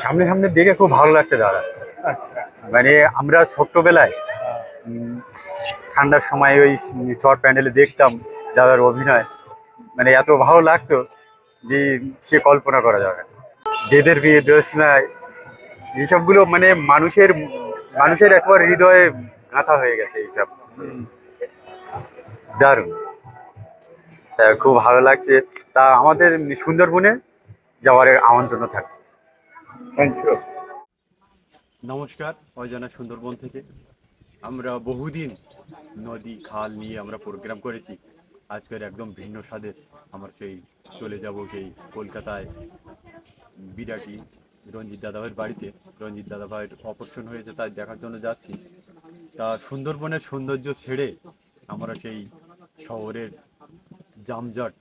সামনে সামনে দেখে খুব ভালো লাগছে দাদা। আচ্ছা। মানে আমরা ছোট্টবেলায় উম, ঠান্ডার সময় ওই চট প্যান্ডেলে দেখতাম দাদার অভিনয়, মানে এত ভালো লাগতো যে সে কল্পনা করা যাবে না। বেদের বিয়ে দোষ নাই, এইসবগুলো মানে মানুষের মানুষের একবার হৃদয়ে গাঁথা হয়ে গেছে এইসব। দারুণ, তা খুব ভালো লাগছে। তা আমাদের সুন্দরবনে যাওয়ার আমন্ত্রণ থাকবে। Thank you. নমস্কার, অজানা সুন্দরবন থেকে আমরা বহুদিন নদী খাল নিয়ে আমরা প্রোগ্রাম করেছি। আজকের একদম ভিন্ন স্বাদের আমরা সেই চলে যাব সেই কলকাতায় বিরাটি রঞ্জিত দাদাভাইয়ের বাড়িতে। রঞ্জিত দাদাভাইয়ের অপারেশন হয়েছে, তাই দেখার জন্য যাচ্ছি। তা সুন্দরবনের সৌন্দর্য ছেড়ে আমরা সেই শহরের জামজট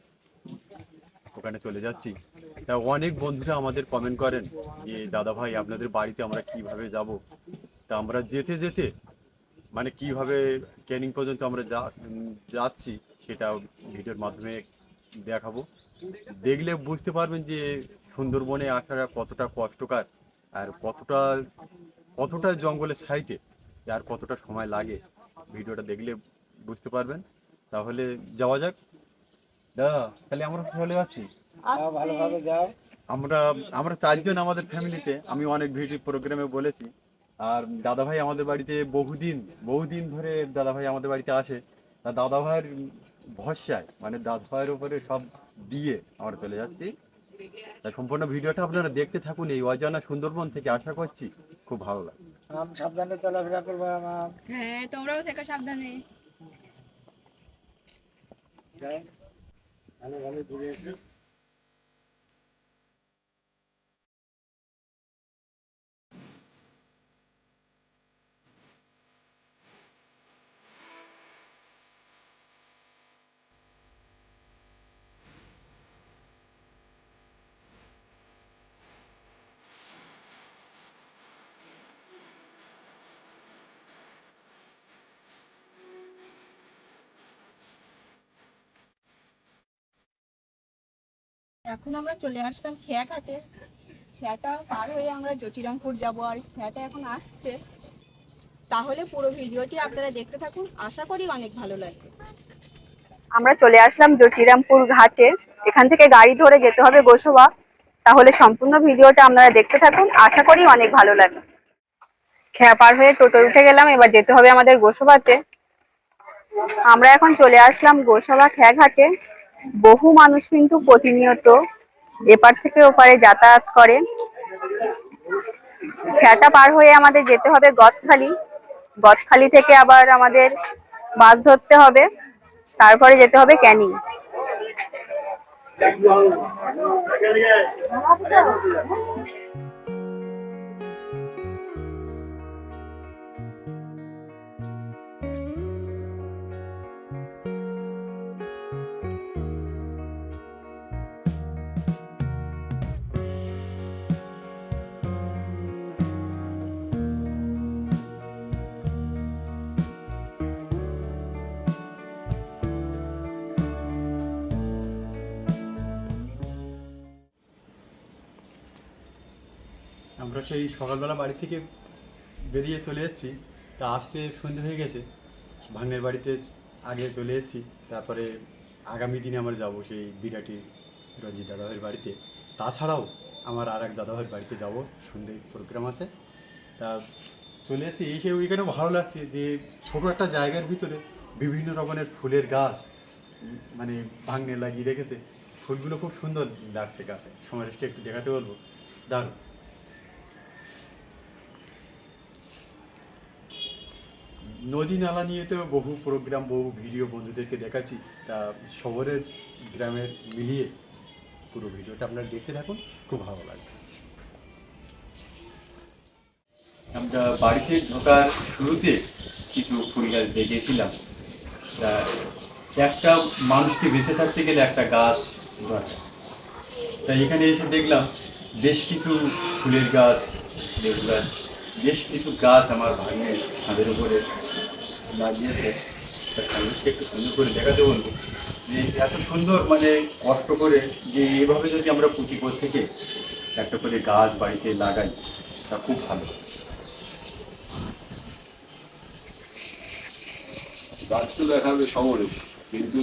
ওখানে চলে যাচ্ছি। তা অনেক বন্ধুরা আমাদের কমেন্ট করেন যে দাদা ভাই আপনাদের বাড়িতে আমরা কিভাবে যাব। তা আমরা যেতে যেতে মানে কিভাবে ক্যানিং পর্যন্ত আমরা যাচ্ছি সেটা ভিডিওর মাধ্যমে দেখাবো। দেখলে বুঝতে পারবেন যে সুন্দরবনে আসাটা কতটা কষ্টকর, আর কতটা কতটা জঙ্গলের সাইডে, আর কতটা সময় লাগে। ভিডিওটা দেখলে বুঝতে পারবেন। তাহলে যাওয়া যাক। তাহলে আমরা চলে যাচ্ছি। ভালোভাবে যাও। আমরা আমরা চারজন আমাদের ফ্যামিলিতে, আমি অনেক ভিডিও প্রোগ্রামে বলেছি। আর দাদাভাই আমাদের বাড়িতে বহুদিন বহুদিন ধরে দাদাভাই আমাদের বাড়িতে আসে। আর দাদাভাইয়ের ভরসায় মানে দাদাভাইয়ের উপরে সব দিয়ে আমরা চলে যাচ্ছি। তাই সম্পূর্ণ ভিডিওটা আপনারা দেখতে থাকুন এই অজানা সুন্দরবন থেকে। আশা করছি খুব ভালো লাগবে। সাবধানে চলাফেরা করবো আমার। হ্যাঁ, তোমরাও থেকো সাবধানে। ভালো ভালো ঘুরে এসো। এখন আমরা চলে আসলাম খেয়াঘাটে। খেয়াটা পার হয়ে আমরা জটিরামপুর যাব, আর খেয়াটা এখন আসছে। তাহলে পুরো ভিডিওটি আপনারা দেখতে থাকুন, আশা করি অনেক ভালো লাগবে। আমরা চলে আসলাম জটিরামপুর ঘাটে। এখান থেকে গাড়ি ধরে যেতে হবে গোসবা। তাহলে সম্পূর্ণ ভিডিওটা আপনারা দেখতে থাকুন, আশা করি অনেক ভালো লাগবে। খেয়া পার হয়ে টোটোয় উঠে গেলাম, এবার যেতে হবে আমাদের গোসবাতে। আমরা এখন চলে আসলাম গোসবা খেয়াঘাটে। বহু মানুষ কিন্তু প্রতিনিয়ত এপার থেকে ওপারে যাতায়াত করে। খেয়াটা পার হয়ে আমাদের যেতে হবে গদখালি। গদখালি থেকে আবার আমাদের বাস ধরতে হবে, তারপরে যেতে হবে ক্যানিং। আমরা সেই সকালবেলা বাড়ি থেকে বেরিয়ে চলে এসেছি। তা আসতে সন্ধে হয়ে গেছে। ভাগ্নের বাড়িতে আগে চলে এসেছি, তারপরে আগামী দিনে আমরা যাব সেই বিরাটি রঞ্জিত দাদাভাইয়ের বাড়িতে। তাছাড়াও আমার আর এক দাদাভাইয়ের বাড়িতে যাব, সন্ধ্যে প্রোগ্রাম আছে। তা চলে এসেছি। এসে ওইখানেও ভালো লাগছে যে ছোটো একটা জায়গার ভিতরে বিভিন্ন রকমের ফুলের গাছ মানে ভাগ্নে লাগিয়ে রেখেছে। ফুলগুলো খুব সুন্দর লাগছে গাছে। সমাজকে একটু দেখাতে বলবো, দারুণ। নদী নালা নিয়ে তো বহু প্রোগ্রাম বহু ভিডিও বন্ধুদেরকে দেখাচ্ছি। তা শহরের গ্রামের মিলিয়ে পুরো ভিডিওটা আপনারা দেখতে থাকুন, খুব ভালো লাগবে। আমরা বাড়িতে ঢোকার শুরুতে কিছু ফুল গাছ দেখেছিলাম। তা একটা মানুষকে বেঁচে থাকতে গেলে একটা গাছ দরকার। তাই এখানে এসে দেখলাম বেশ কিছু ফুলের গাছ, লেবু গাছ, বেশ কিছু গাছ আমার ভাগ্নের ছাদের উপরে লাগিয়েছে। একটু সুন্দর করে দেখাতে বলবো যে এত সুন্দর মানে কষ্ট করে যে এভাবে যদি আমরা পুঁতি থেকে একটা করে গাছ বাড়িতে লাগাই, তা খুব ভালো। গাছ তো দেখাবে শহরে, কিন্তু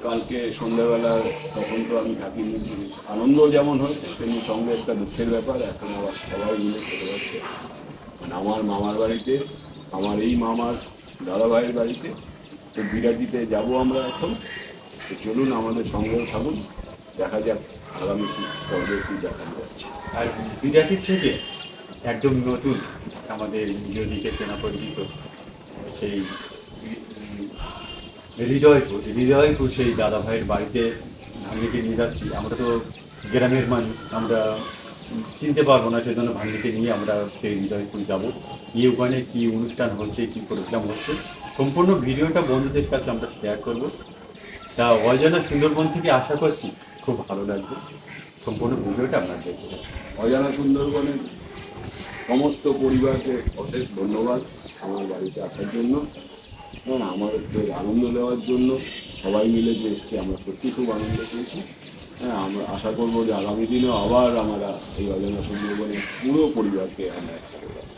কালকে সন্ধ্যাবেলা তখন তো আমি থাকিনি। আনন্দ যেমন হয়েছে তেমনি সঙ্গে একটা দুঃখের ব্যাপার, এখন আবার সবাই মিলে চলে যাচ্ছে। মানে আমার মামার বাড়িতে, আমার এই মামার দাদা ভাইয়ের বাড়িতে, তো বিরাটিতে যাব আমরা এখন। তো চলুন আমাদের সঙ্গেও থাকুন, দেখা যাক আগামী পর্বে কী দেখানো যাচ্ছে। আর বিরাটির থেকে একদম নতুন আমাদের নিজদিকে চেনা পরিচিত সেই হৃদয়পুর সেই দাদা ভাইয়ের বাড়িতে ভাগ্নিকে নিয়ে যাচ্ছি। আমরা তো গ্রামের মানুষ, আমরা চিনতে পারবো না, সেজন্য ভাগ্নিকে নিয়ে আমরা সেই হৃদয়পুর যাব। গিয়ে ওখানে কী অনুষ্ঠান হচ্ছে, কী প্রোগ্রাম হচ্ছে, সম্পূর্ণ ভিডিওটা বন্ধুদের কাছে আমরা শেয়ার করব। তা অজানা সুন্দরবন থেকে আশা করছি খুব ভালো লাগবে। সম্পূর্ণ ভিডিওটা আপনার দেখবেন। অজানা সুন্দরবনের সমস্ত পরিবারকে অশেষ ধন্যবাদ আমার বাড়িতে আসার জন্য, হ্যাঁ আমাদের আনন্দ দেওয়ার জন্য। সবাই মিলে যে এসছি আমরা সত্যি খুব আনন্দ পেয়েছি। হ্যাঁ, আমরা আশা করবো যে আগামী দিনেও আবার আমরা এই অজানা সুন্দরবনের পুরো পরিবারকে আমরা একসাথে পাবো।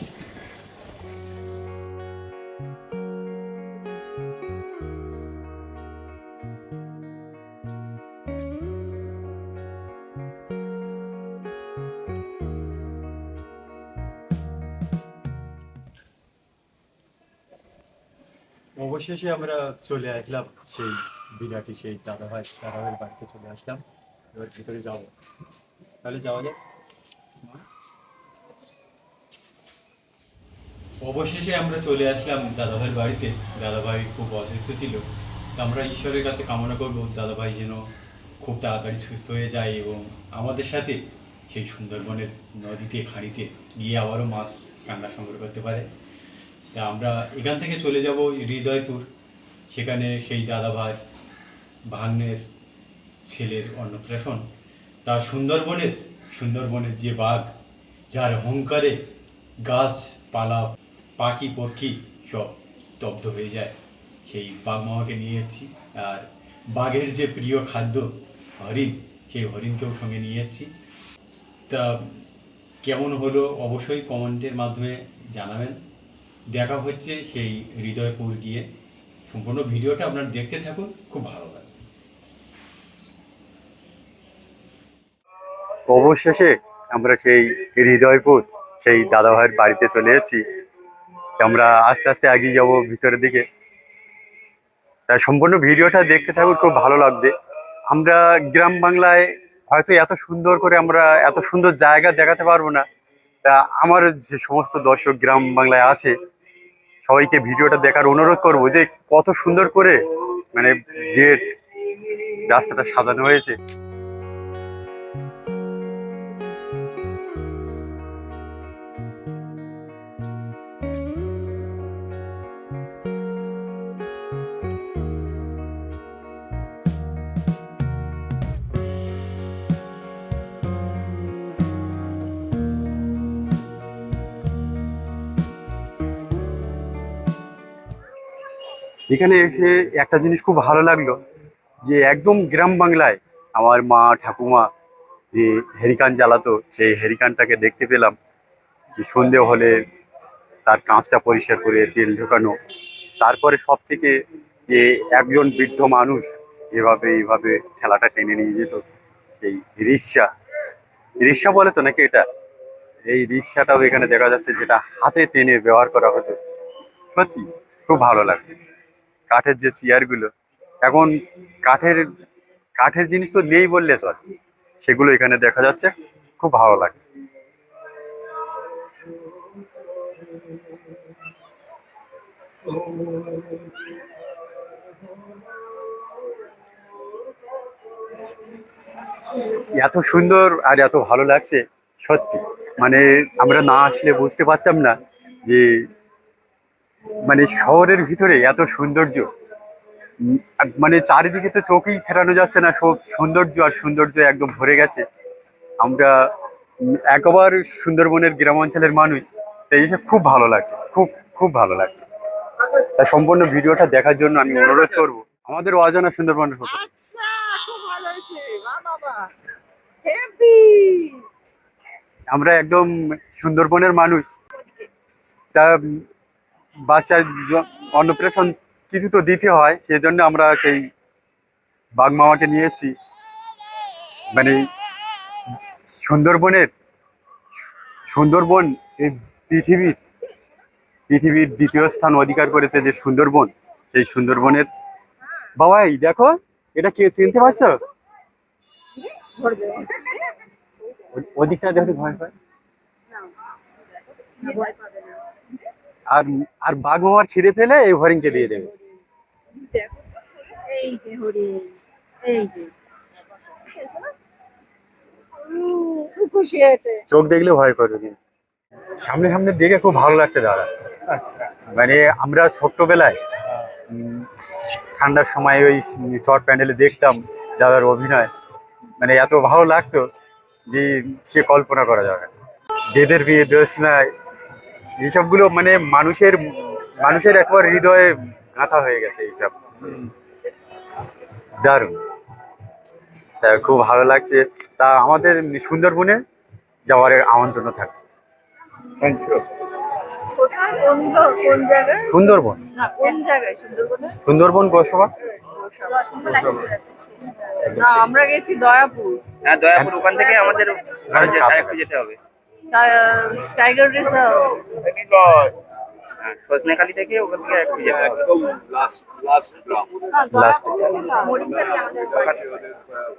অবশেষে আমরা চলে আসলাম সেই বিরাটি সেই দাদাভাইয়ের বাড়িতে চলে আসলাম। এবার ভিতরে যাব, তাহলে যাওয়া যাক। অবশেষে আমরা চলে আসলাম দাদাভাইয়ের বাড়িতে। দাদাভাই খুব অসুস্থ ছিল, তো আমরা ঈশ্বরের কাছে কামনা করব দাদাভাই যেন খুব তাড়াতাড়ি সুস্থ হয়ে যায় এবং আমাদের সাথে সেই সুন্দরবনের নদীতে খাঁড়িতে গিয়ে আবারও মাছ কাঁকড়া সংগ্রহ করতে পারে। তা আমরা এখান থেকে চলে যাব হৃদয়পুর, সেখানে সেই দাদাভাই ভাগ্নের ছেলের অন্নপ্রাশন। তা সুন্দরবনের যে বাঘ, যার হুঙ্কারে গাছপালা পাখি পক্ষী সব স্তব্ধ হয়ে যায়, সেই বাঘ মামাকে নিয়ে যাচ্ছি। আর বাঘের যে প্রিয় খাদ্য হরিণ, সেই হরিণকেও সঙ্গে নিয়ে যাচ্ছি। তা কেমন হলো অবশ্যই কমেন্টের মাধ্যমে জানাবেন। দেখা হচ্ছে সেই হৃদয়পুর গিয়ে। সম্পূর্ণ ভিডিওটা আপনারা দেখতে থাকুন, খুব ভালো লাগবে। অবশেষে আমরা সেই হৃদয়পুর সেই দাদাভাইয়ের বাড়িতে চলে এসেছি। আমরা আস্তে আস্তে এগিয়ে যাব ভিতরের দিকে। তাই সম্পূর্ণ ভিডিওটা দেখতে থাকুন, খুব ভালো লাগবে। আমরা গ্রাম বাংলায় হয়তো এত সুন্দর করে আমরা এত সুন্দর জায়গা দেখাতে পারবো না। তা আমার যে সমস্ত দর্শক গ্রাম বাংলায় আছে, সবাইকে ভিডিওটা দেখার অনুরোধ করবো যে কত সুন্দর করে মানে গেট রাস্তাটা সাজানো হয়েছে। এখানে এসে একটা জিনিস খুব ভালো লাগলো, যে একদম গ্রাম বাংলায় আমার মা ঠাকুমা যে হেরিকান জ্বালাতো, সেই হেরিকানটাকে দেখতে পেলাম। যে সন্ধে হলে তার কাঁচটা পরিষ্কার করে তেল ঢোকানো, তারপরে সব থেকে যে একজন বৃদ্ধ মানুষ যেভাবে এইভাবে ঠেলাটা টেনে নিয়ে যেত, সেই রিক্সা বলে তো নাকি এটা, এই রিক্সাটাও এখানে দেখা যাচ্ছে, যেটা হাতে টেনে ব্যবহার করা হতো। সত্যি খুব ভালো লাগে। কাঠের যে চেয়ারগুলো, এখন কাঠের কাঠের জিনিস তো নেই বললে চলে, সেগুলো এখানে দেখা যাচ্ছে, খুব ভালো লাগে। এত সুন্দর আর এত ভালো লাগছে সত্যি। মানে আমরা না আসলে বুঝতে পারতাম না যে মানে শহরের ভিতরে এত সৌন্দর্য। মানে চারিদিকে তো চোখেই ফেরানো যাচ্ছে না, সব সৌন্দর্য আর সৌন্দর্য একদম ভরে গেছে। আমরা একবার সুন্দরবনের গ্রামাঞ্চলের মানুষ, তাই এসে খুব ভালো লাগছে, খুব খুব ভালো লাগছে। তাই সম্পূর্ণ ভিডিওটা দেখার জন্য আমি অনুরোধ করবো আমাদের অজানা সুন্দরবনের ফটো। আচ্ছা, খুব ভালো হয়েছে। বাহ বাবা, হেভি। আমরা একদম সুন্দরবনের মানুষ, তা বাচ্চার অন্নপ্রাশন কিছু তো দিতে হয়, সেই জন্য আমরা সেই বাঘ মামাকে নিয়ে এসেছি। মানে সুন্দরবনের সুন্দরবন এই পৃথিবীর পৃথিবীর দ্বিতীয় স্থান অধিকার করেছে যে সুন্দরবন, সেই সুন্দরবনের বাবা এই দেখো, এটা কে চিনতে পারছো? ওদিকটা দেখতে ভয় পায়। আর আর বাঘ মামার খিদে পেলে এই হরিণকে দিয়ে দেবে। এই যে হরিণ, এই যে খুব খুশি হয়েছে। চোখ দেখলে ভয় করবে। সামনে সামনে দেখে খুব ভালো লাগছে দাদা। মানে আমরা ছোট্টবেলায় ঠান্ডার সময় ওই চট প্যান্ডেলে দেখতাম দাদার অভিনয়, মানে এত ভালো লাগতো যে সে কল্পনা করা যাবে না। বেদের বিয়ে দোষ নাই, এইসবগুলো মানে মানুষের মানুষের একবার হৃদয়ে গাঁথা হয়ে গেছে এইসব। দারুণ, তা খুব ভালো লাগছে। তা আমাদের সুন্দরবনে যাওয়ার আমন্ত্রণ থাকে। Thank you. কোথায়, কোন জায়গায়? সুন্দরবন, না, কোন জায়গায় সুন্দরবনে? সুন্দরবন গোসবা। না, আমরা গেছি দয়াপুর। হ্যাঁ দয়াপুর, ওখান থেকে আমাদের আরো কাছাকাছি। একটু যেতে হবে। Tiger reserve. হ্যাঁ, সজনেখালি থেকে ওখান থেকে একটু যেতে হবে। একদম লাস্ট গ্রাম, লাস্ট মরিচালি আমাদের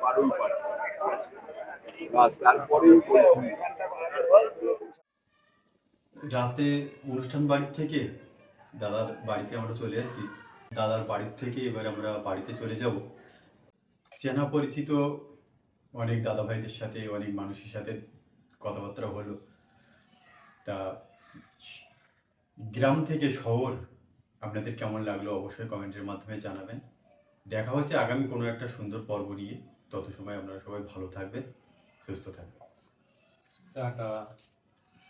পাড়ুই পাড়া, বাস তারপরেই বলছি। রাতে অনুষ্ঠান বাড়ি থেকে দাদার বাড়িতে আমরা চলে এসেছি। দাদার বাড়ির থেকে এবার আমরা বাড়িতে চলে যাব। চেনা পরিচিত অনেক দাদা ভাইদের সাথে, অনেক মানুষের সাথে কথাবার্তা হলো। তা গ্রাম থেকে শহর আপনাদের কেমন লাগলো অবশ্যই কমেন্টের মাধ্যমে জানাবেন। দেখা হচ্ছে আগামী কোনো একটা সুন্দর পর্ব নিয়ে। তত সময় আপনারা সবাই ভালো থাকবেন, সুস্থ থাকবেন। টাটা।